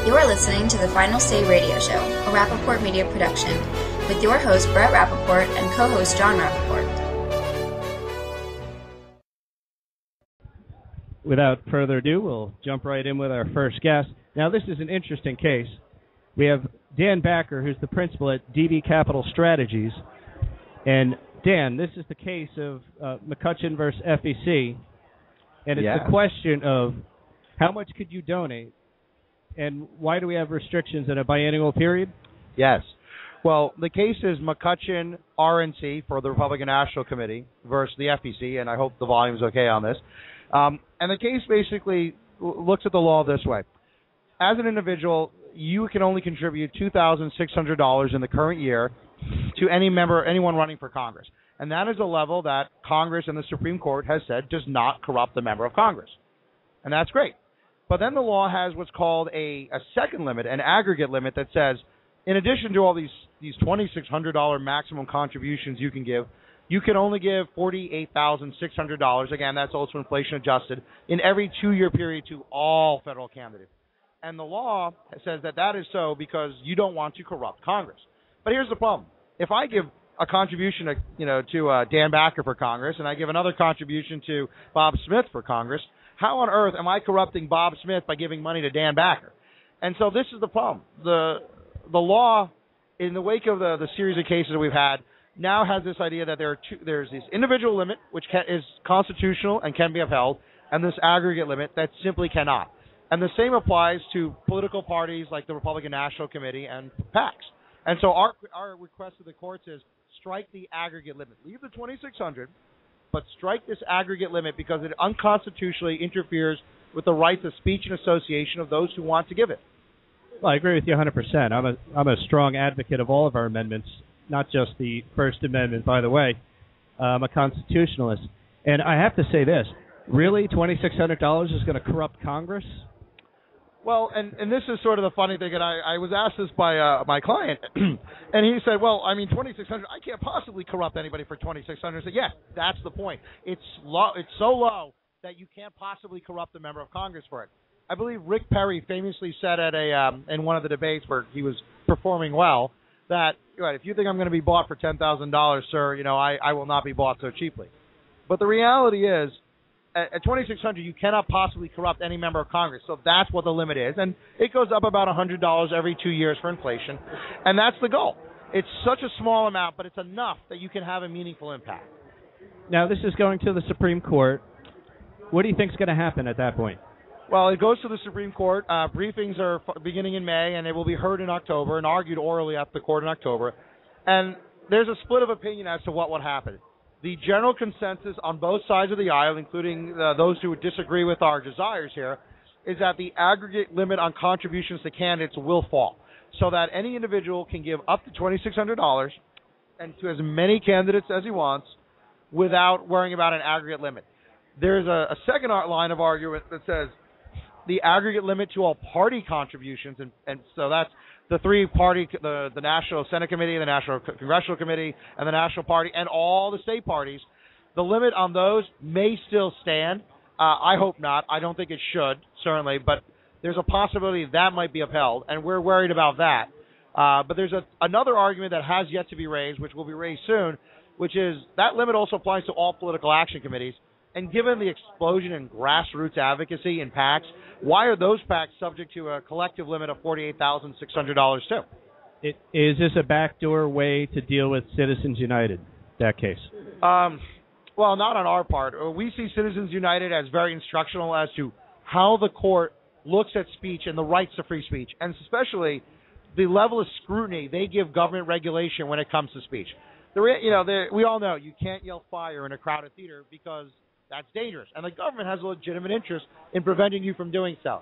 You are listening to the Final Say Radio Show, a Rappaport Media production, with your host Brett Rappaport and co-host John Rappaport. Without further ado, we'll jump right in with our first guest. Now, this is an interesting case. We have Dan Backer, who's the principal at DB Capital Strategies. And, Dan, this is the case of McCutcheon versus FEC. And it's the question of how much could you donate, and why do we have restrictions in a biennial period? Yes. Well, the case is McCutcheon RNC for the Republican National Committee versus the FEC, and I hope the volume's okay on this. And the case basically looks at the law this way. As an individual, you can only contribute $2,600 in the current year to anyone running for Congress. And that is a level that Congress and the Supreme Court has said does not corrupt the member of Congress. And that's great. But then the law has what's called a second limit, an aggregate limit that says, in addition to all these $2,600 maximum contributions you can give, you can only give $48,600. Again, that's also inflation adjusted in every 2-year period to all federal candidates. And the law says that is so because you don't want to corrupt Congress. But here's the problem: if I give a contribution to Dan Backer for Congress, and I give another contribution to Bob Smith for Congress, how on earth am I corrupting Bob Smith by giving money to Dan Backer? And so this is the problem. The law, in the wake of the series of cases that we've had, now has this idea that there's this individual limit, which is constitutional and can be upheld, and this aggregate limit that simply cannot. And the same applies to political parties like the Republican National Committee and PACs. And so our request to the courts is strike the aggregate limit. Leave the $2,600, but strike this aggregate limit because it unconstitutionally interferes with the rights of speech and association of those who want to give it. Well, I agree with you 100%. I'm a strong advocate of all of our amendments, not just the First Amendment, by the way. I'm a constitutionalist. And I have to say this. Really, $2,600 is going to corrupt Congress? Well, and this is sort of the funny thing, and I was asked this by my client, and he said, well, I mean, $2,600, I can't possibly corrupt anybody for $2,600. I said, yes, that's the point. It's so low that you can't possibly corrupt a member of Congress for it. I believe Rick Perry famously said at in one of the debates where he was performing well that, right, if you think I'm going to be bought for $10,000, sir, I will not be bought so cheaply. But the reality is, at $2,600, you cannot possibly corrupt any member of Congress. So that's what the limit is. And it goes up about $100 every 2 years for inflation. And that's the goal. It's such a small amount, but it's enough that you can have a meaningful impact. Now, this is going to the Supreme Court. What do you think is going to happen at that point? Well, it goes to the Supreme Court. Briefings are beginning in May, and it will be heard in October and argued orally at the court in October. And there's a split of opinion as to what would happen. The general consensus on both sides of the aisle, including those who would disagree with our desires here, is that the aggregate limit on contributions to candidates will fall, so that any individual can give up to $2,600 and to as many candidates as he wants without worrying about an aggregate limit. There's a second line of argument that says the aggregate limit to all party contributions, and so that's the three party, the National Senate Committee, the National Congressional Committee, and the National Party, and all the state parties. The limit on those may still stand. I hope not. I don't think it should, certainly, but there's a possibility that might be upheld, and we're worried about that. But there's another argument that has yet to be raised, which will be raised soon, which is that limit also applies to all political action committees. And given the explosion in grassroots advocacy in PACs, why are those PACs subject to a collective limit of $48,600 too? Is this a backdoor way to deal with Citizens United, that case? Well, not on our part. We see Citizens United as very instructional as to how the court looks at speech and the rights to free speech, and especially the level of scrutiny they give government regulation when it comes to speech. We all know you can't yell fire in a crowded theater because that's dangerous, and the government has a legitimate interest in preventing you from doing so.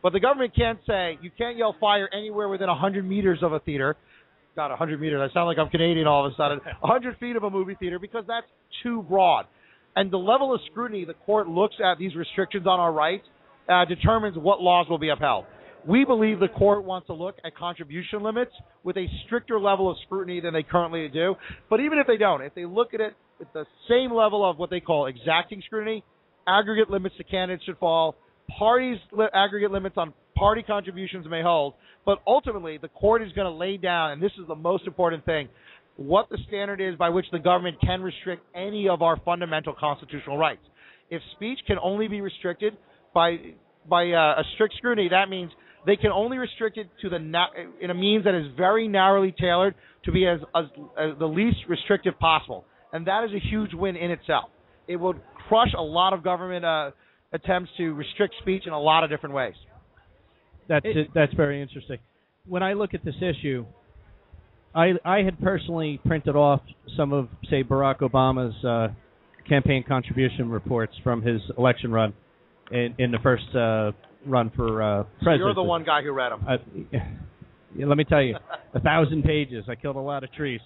But the government can't say you can't yell fire anywhere within 100 meters of a theater. God, 100 meters. I sound like I'm Canadian all of a sudden. 100 feet of a movie theater, because that's too broad. And the level of scrutiny the court looks at these restrictions on our rights determines what laws will be upheld. We believe the court wants to look at contribution limits with a stricter level of scrutiny than they currently do. But even if they don't, if they look at it with the same level of what they call exacting scrutiny, aggregate limits to candidates should fall. Parties' aggregate limits on party contributions may hold, but ultimately the court is going to lay down, and this is the most important thing, what the standard is by which the government can restrict any of our fundamental constitutional rights. If speech can only be restricted by a strict scrutiny, that means they can only restrict it to in a means that is very narrowly tailored to be as the least restrictive possible. And that is a huge win in itself. It would crush a lot of government attempts to restrict speech in a lot of different ways. That's very interesting. When I look at this issue, I had personally printed off some of, say, Barack Obama's campaign contribution reports from his election run in the first run for president. So you're the one guy who read them. Let me tell you, 1,000 pages. I killed a lot of trees.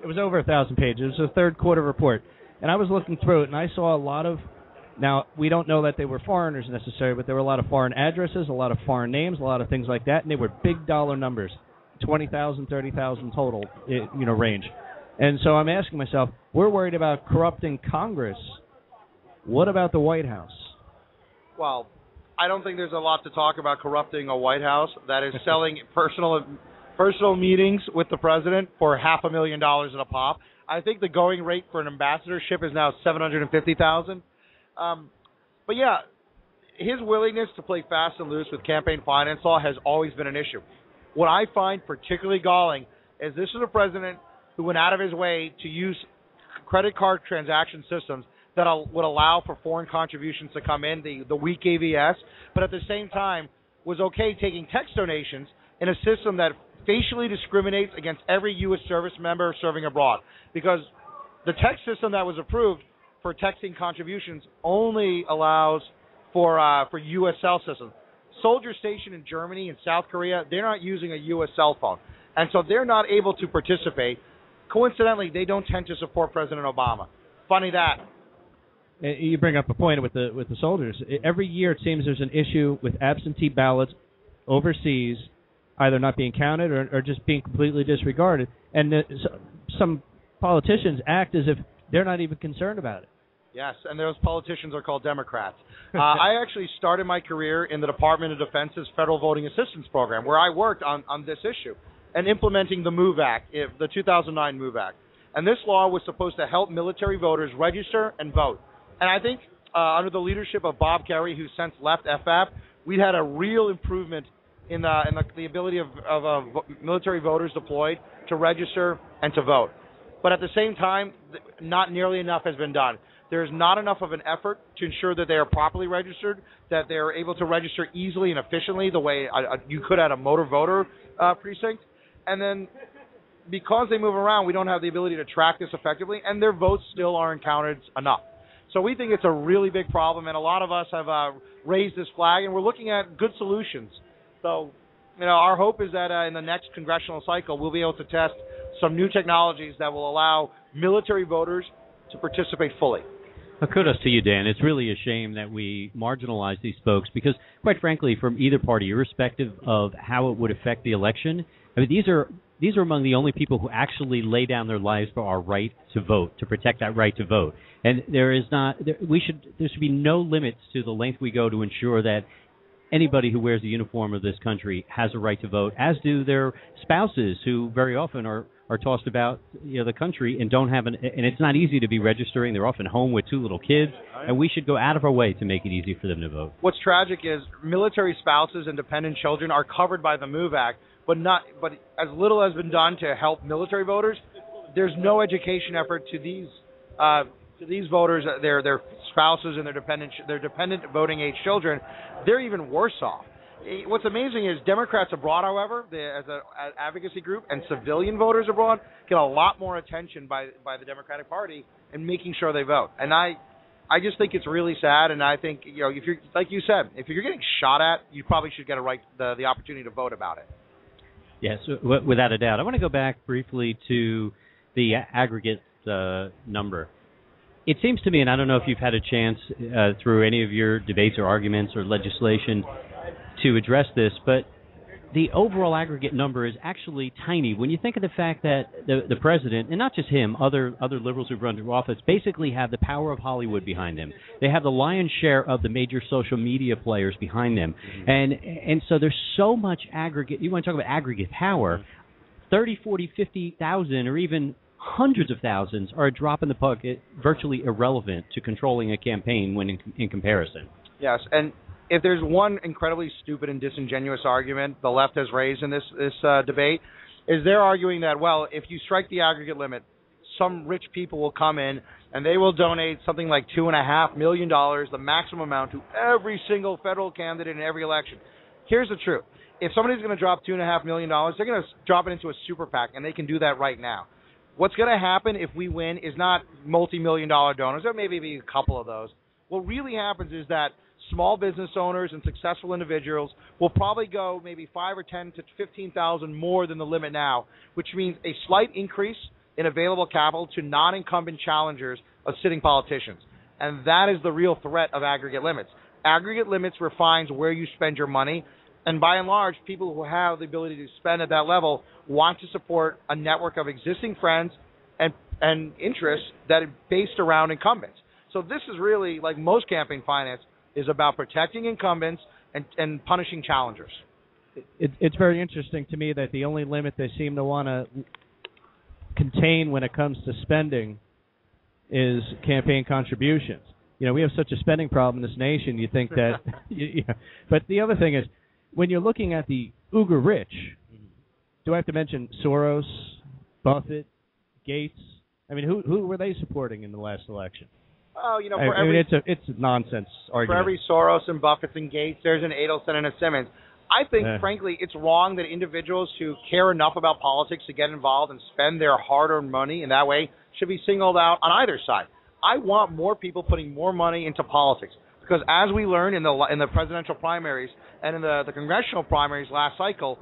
It was over 1,000 pages. It was a third quarter report. And I was looking through it, and I saw a lot of, now, we don't know that they were foreigners necessarily, but there were a lot of foreign addresses, a lot of foreign names, a lot of things like that, and they were big dollar numbers, 20,000, 30,000 total, range. And so I'm asking myself, we're worried about corrupting Congress. What about the White House? Well, I don't think there's a lot to talk about corrupting a White House that is selling personal meetings with the president for $500,000 at a pop. I think the going rate for an ambassadorship is now $750,000. But yeah, his willingness to play fast and loose with campaign finance law has always been an issue. What I find particularly galling is this is a president who went out of his way to use credit card transaction systems that would allow for foreign contributions to come in, the weak AVS, but at the same time was okay taking text donations in a system that facially discriminates against every U.S. service member serving abroad. Because the text system that was approved for texting contributions only allows for U.S. cell systems. Soldiers stationed in Germany and South Korea, they're not using a U.S. cell phone. And so they're not able to participate. Coincidentally, they don't tend to support President Obama. Funny that. You bring up a point with the soldiers. Every year it seems there's an issue with absentee ballots overseas, either not being counted or just being completely disregarded. And some politicians act as if they're not even concerned about it. Yes, and those politicians are called Democrats. I actually started my career in the Department of Defense's Federal Voting Assistance Program, where I worked on this issue and implementing the MOVE Act, the 2009 MOVE Act. And this law was supposed to help military voters register and vote. And I think under the leadership of Bob Kerry, who since left FAP, we had a real improvement in the ability of military voters deployed to register and to vote. But at the same time, not nearly enough has been done. There's not enough of an effort to ensure that they are properly registered, that they are able to register easily and efficiently the way you could at a motor voter precinct. And then because they move around, we don't have the ability to track this effectively, and their votes still aren't counted enough. So we think it's a really big problem, and a lot of us have raised this flag, and we're looking at good solutions. So, our hope is that in the next congressional cycle, we'll be able to test some new technologies that will allow military voters to participate fully. Well, kudos to you, Dan. It's really a shame that we marginalize these folks because, quite frankly, from either party, irrespective of how it would affect the election, I mean, these are among the only people who actually lay down their lives for our right to vote, to protect that right to vote. And there should be no limits to the length we go to ensure that anybody who wears the uniform of this country has a right to vote, as do their spouses, who very often are tossed about the country and don't have and it's not easy to be registering. They're often home with two little kids, and we should go out of our way to make it easy for them to vote. What's tragic is military spouses and dependent children are covered by the MOVE Act, but as little has been done to help military voters. There's no education effort to these voters, their spouses and their dependent voting age children. They're even worse off. What's amazing is Democrats abroad, however, as an advocacy group, and civilian voters abroad get a lot more attention by the Democratic Party in making sure they vote. And I just think it's really sad. And I think if you're, like you said, if you're getting shot at, you probably should get the opportunity to vote about it. Yes, without a doubt. I want to go back briefly to the aggregate number. It seems to me, and I don't know if you've had a chance through any of your debates or arguments or legislation to address this, but the overall aggregate number is actually tiny. When you think of the fact that the president, and not just him, other liberals who've run for office, basically have the power of Hollywood behind them. They have the lion's share of the major social media players behind them. And so there's so much aggregate. You want to talk about aggregate power, 30, 40, 50,000, or even hundreds of thousands are a drop in the bucket, virtually irrelevant to controlling a campaign when in comparison. Yes, and if there's one incredibly stupid and disingenuous argument the left has raised in this debate, is they're arguing that, well, if you strike the aggregate limit, some rich people will come in and they will donate something like $2.5 million, the maximum amount, to every single federal candidate in every election. Here's the truth. If somebody's going to drop $2.5 million, they're going to drop it into a super PAC, and they can do that right now. What's going to happen if we win is not multi-million-dollar donors. There may be a couple of those. What really happens is that small business owners and successful individuals will probably go maybe 5 or 10 to 15,000 more than the limit now, which means a slight increase in available capital to non-incumbent challengers of sitting politicians. And that is the real threat of aggregate limits. Aggregate limits refines where you spend your money, and by and large, people who have the ability to spend at that level want to support a network of existing friends and interests that are based around incumbents. So this is really, like most campaign finance, is about protecting incumbents and punishing challengers. It's very interesting to me that the only limit they seem to want to contain when it comes to spending is campaign contributions. You know, we have such a spending problem in this nation, you think that... But the other thing is, when you're looking at the uber rich, do I have to mention Soros, Buffett, Gates? I mean, who were they supporting in the last election? Oh, you know, it's a nonsense argument. For every Soros and Buffett and Gates, there's an Adelson and a Simmons. I think, frankly, it's wrong that individuals who care enough about politics to get involved and spend their hard-earned money in that way should be singled out on either side. I want more people putting more money into politics because, as we learned in the presidential primaries and in the congressional primaries last cycle,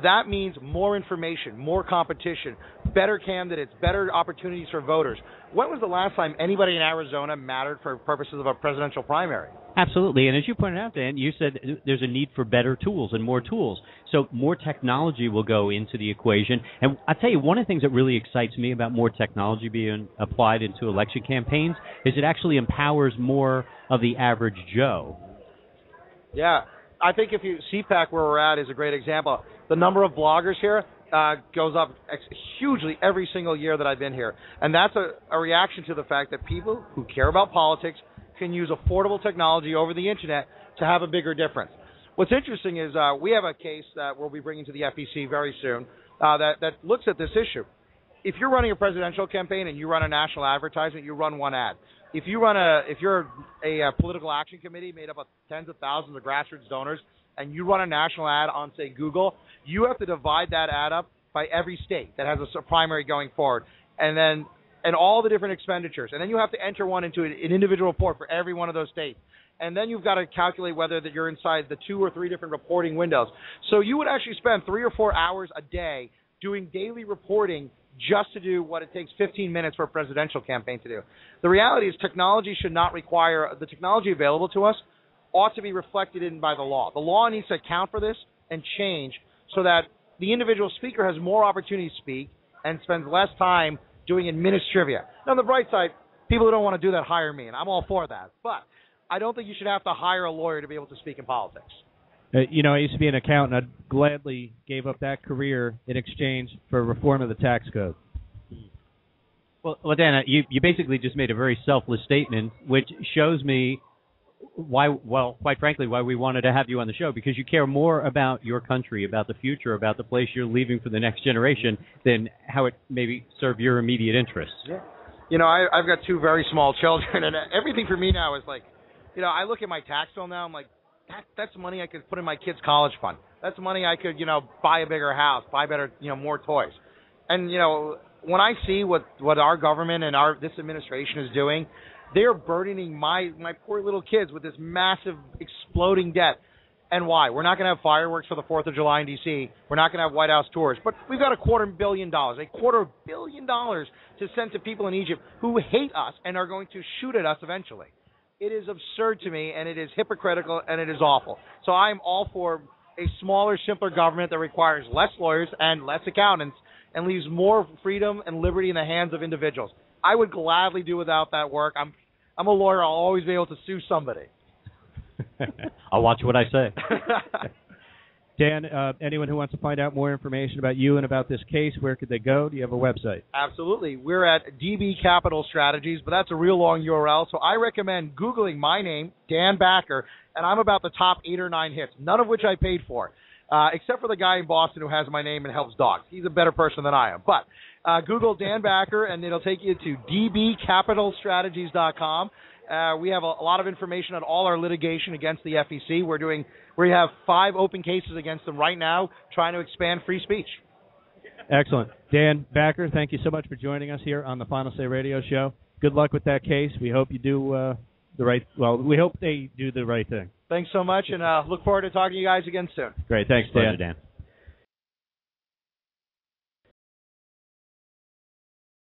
that means more information, more competition, better candidates, better opportunities for voters. When was the last time anybody in Arizona mattered for purposes of a presidential primary? Absolutely. And as you pointed out, Dan, you said there's a need for better tools and more tools. So more technology will go into the equation. And I'll tell you, one of the things that really excites me about more technology being applied into election campaigns is it actually empowers more of the average Joe. Yeah. I think CPAC, where we're at, is a great example. The number of bloggers here goes up hugely every single year that I've been here. And that's a reaction to the fact that people who care about politics can use affordable technology over the Internet to have a bigger difference. What's interesting is we have a case that we'll be bringing to the FEC very soon that looks at this issue. If you're running a presidential campaign and you run a national advertisement, you run one ad. If you're a political action committee made up of tens of thousands of grassroots donors and you run a national ad on, say, Google, you have to divide that ad up by every state that has a primary going forward, and all the different expenditures. And then you have to enter one into an individual report for every one of those states. And then you've got to calculate whether that you're inside the 2 or 3 different reporting windows. So you would actually spend 3 or 4 hours a day doing daily reporting just to do what it takes 15 minutes for a presidential campaign to do. The reality is technology should not require – the technology available to us ought to be reflected in by the law. The law needs to account for this and change so that the individual speaker has more opportunity to speak and spends less time doing administrivia. Now, on the bright side, people who don't want to do that hire me, and I'm all for that. But I don't think you should have to hire a lawyer to be able to speak in politics. I used to be an accountant. I gladly gave up that career in exchange for reform of the tax code. Well, Dan, you basically just made a very selfless statement, which shows me quite frankly, why we wanted to have you on the show, because you care more about your country, about the future, about the place you're leaving for the next generation than how it maybe serve your immediate interests. Yeah. I've got 2 very small children, and everything for me now is like, I look at my tax bill now, I'm like, that's money I could put in my kids' college fund. That's money I could, buy a bigger house, buy better, more toys. And, when I see what our government and this administration is doing, they're burdening my poor little kids with this massive exploding debt. And why? We're not going to have fireworks for the 4th of July in D.C. We're not going to have White House tours. But we've got $250 million to send to people in Egypt who hate us and are going to shoot at us eventually. It is absurd to me, and it is hypocritical, and it is awful. So I'm all for a smaller, simpler government that requires less lawyers and less accountants and leaves more freedom and liberty in the hands of individuals. I would gladly do without that work. I'm a lawyer. I'll always be able to sue somebody. I'll watch what I say. Dan, anyone who wants to find out more information about you and about this case, where could they go? Do you have a website? Absolutely. We're at DB Capital Strategies, but that's a real long URL. So I recommend Googling my name, Dan Backer, and I'm about the top 8 or 9 hits, none of which I paid for, except for the guy in Boston who has my name and helps dogs. He's a better person than I am. But Google Dan Backer, and it'll take you to dbcapitalstrategies.com. We have a lot of information on all our litigation against the FEC. We have 5 open cases against them right now, trying to expand free speech. Excellent. Dan Backer, thank you so much for joining us here on the Final Say Radio Show. Good luck with that case. We hope you do we hope they do the right thing. Thanks so much, and look forward to talking to you guys again soon. Great. Thanks, Dan. Pleasure, Dan.